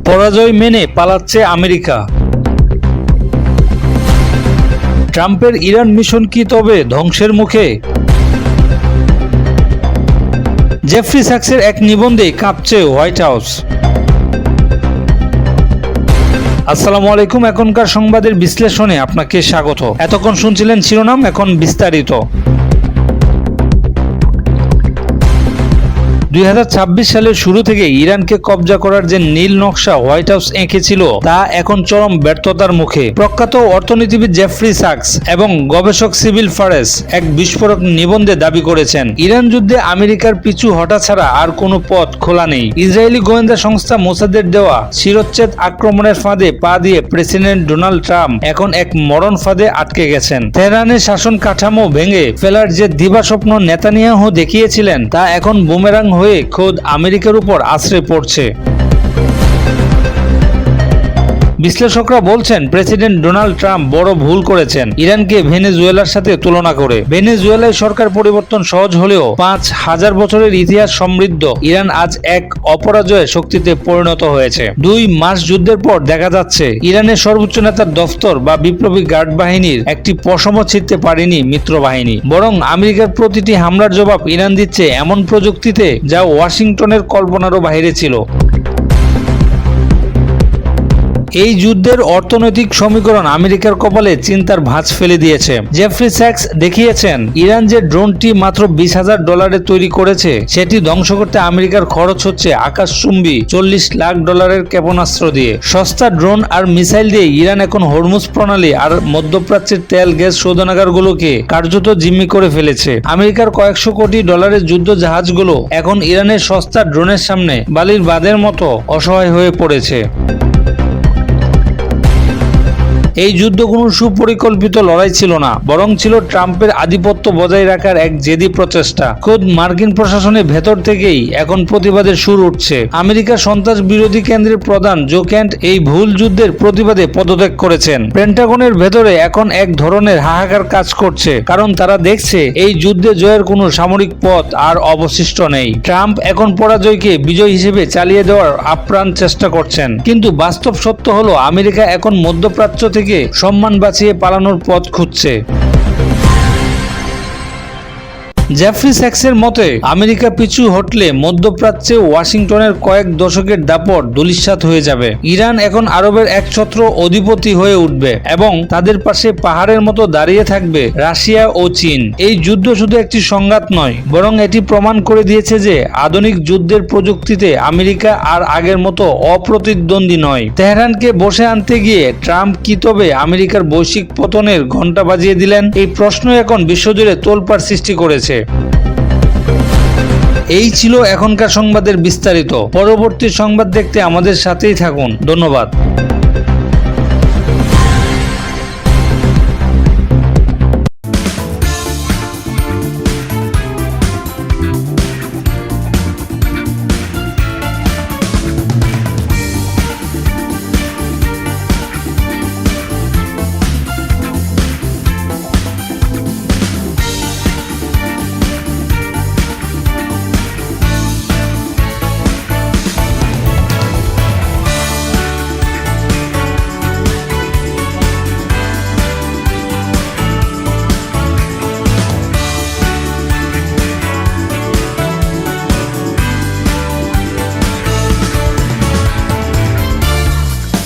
পরাজয় মেনে পালাচ্ছে আমেরিকা। ট্রাম্পের ইরান মিশন কি তবে ধ্বংসের মুখে? জেফ্রি সাক্সের এক নিবন্ধে কাঁপছে হোয়াইট হাউস। আসসালামু আলাইকুম, এখনকার সংবাদের বিশ্লেষণে আপনাকে স্বাগত। এতক্ষণ শুনছিলেন শিরোনাম, এখন বিস্তারিত। 2026 সালের শুরু থেকে ইরানকে কবজা করার যে নীল নকশা হোয়াইট হাউস এঁকেছিল তা এখন চরম ব্যর্থতার মুখে। প্রখ্যাত অর্থনীতিবিদ জেফ্রি সাক্স এবং গবেষক সিবিল ফারেস এক বিস্ফোরক নিবন্ধে দাবি করেছেন, ইরান যুদ্ধে আমেরিকার পিছু হটা ছাড়া আর কোনো পথ খোলা নেই। ইসরায়েলি গোয়েন্দা সংস্থা মোসাদের দেওয়া শিরচ্ছেদ আক্রমণের ফাঁদে পা দিয়ে প্রেসিডেন্ট ডোনাল্ড ট্রাম্প এখন এক মরণ ফাঁদে আটকে গেছেন। তেহরানের শাসন কাঠামো ভেঙে ফেলার যে দিবাস্বপ্ন নেতানিয়াহু দেখিয়েছিলেন তা এখন বুমেরাং হয়ে খোদ আমেরিকার উপর আছড়ে পড়ছে। বিশ্লেষকরা বলছেন, প্রেসিডেন্ট ডোনাল্ড ট্রাম্প বড় ভুল করেছেন ইরানকে ভেনেজুয়েলার সাথে তুলনা করে। ভেনেজুয়েলায় সরকার পরিবর্তন সহজ হলেও 5000 বছরের ইতিহাস সমৃদ্ধ ইরান আজ এক অপরাজয় শক্তিতে পরিণত হয়েছে। 2 মাস যুদ্ধের পর দেখা যাচ্ছে ইরানের সর্বোচ্চ নেতার দফতর বা বিপ্লবী গার্ড বাহিনীর একটি পশমও ছিঁড়তে পারেনি মিত্র বাহিনী। বরং আমেরিকার প্রতিটি হামলার জবাব ইরান দিচ্ছে এমন প্রযুক্তিতে যা ওয়াশিংটনের কল্পনারও বাইরে ছিল। এই যুদ্ধের অর্থনৈতিক সমীকরণ আমেরিকার কপালে চিন্তার ভাঁজ ফেলে দিয়েছে। জেফ্রি স্যাক্স দেখিয়েছেন, ইরান যে ড্রোনটি মাত্র $20,000 তৈরি করেছে সেটি ধ্বংস করতে আমেরিকার খরচ হচ্ছে আকাশচুম্বী $40 লাখ ক্ষেপণাস্ত্র দিয়ে। সস্তা ড্রোন আর মিসাইল দিয়ে ইরান এখন হরমুজ প্রণালী আর মধ্যপ্রাচ্যের তেল গ্যাস শোধনাগারগুলোকে কার্যত জিম্মি করে ফেলেছে। আমেরিকার কয়েকশো কোটি ডলারের যুদ্ধ জাহাজগুলো এখন ইরানের সস্তা ড্রোনের সামনে বালির বাঁধের মতো অসহায় হয়ে পড়েছে। এই যুদ্ধ কোনো সুপরিকল্পিত লড়াই ছিল না, বরং ছিল ট্রাম্পের আধিপত্য বজায় রাখার এক জেদি প্রচেষ্টা। খোদ মার্কিন প্রশাসনের ভেতর থেকেই এখন প্রতিবাদের সুর উঠছে। আমেরিকার সন্ত্রাস বিরোধী কেন্দ্রের প্রধান জো কেন্ট এই ভুল যুদ্ধের প্রতিবাদে পদত্যাগ করেছেন। পেন্টাগনের ভেতরে এখন এক ধরনের হাহাকার কাজ করছে, কারণ তারা দেখছে এই যুদ্ধে জয়ের কোনো সামরিক পথ আর অবশিষ্ট নেই। ট্রাম্প এখন পরাজয়কে বিজয় হিসেবে চালিয়ে দেওয়ার আপ্রাণ চেষ্টা করছেন, কিন্তু বাস্তব সত্য হলো আমেরিকা এখন মধ্যপ্রাচ্য থেকে সম্মান বাঁচিয়ে পালানোর পথ খুঁজছে। জেফ্রি স্যাক্সের মতে, আমেরিকা পিছু হটলে মধ্যপ্রাচ্যে ওয়াশিংটনের কয়েক দশকের দাপট ধূলিসাৎ হয়ে যাবে। ইরান এখন আরবের একছত্র অধিপতি হয়ে উঠবে এবং তাদের পাশে পাহাড়ের মতো দাঁড়িয়ে থাকবে রাশিয়া ও চীন। এই যুদ্ধ শুধু একটি সংঘাত নয়, বরং এটি প্রমাণ করে দিয়েছে যে আধুনিক যুদ্ধের প্রযুক্তিতে আমেরিকা আর আগের মতো অপ্রতিদ্বন্দ্বী নয়। তেহরানকে বসে আনতে গিয়ে ট্রাম্প কি তবে আমেরিকার বৈশ্বিক পতনের ঘণ্টা বাজিয়ে দিলেন? এই প্রশ্ন এখন বিশ্বজুড়ে তোলপাড় সৃষ্টি করেছে। এই ছিল এখনকার সংবাদের বিস্তারিত। পরবর্তী সংবাদ দেখতে আমাদের সাথেই থাকুন। ধন্যবাদ।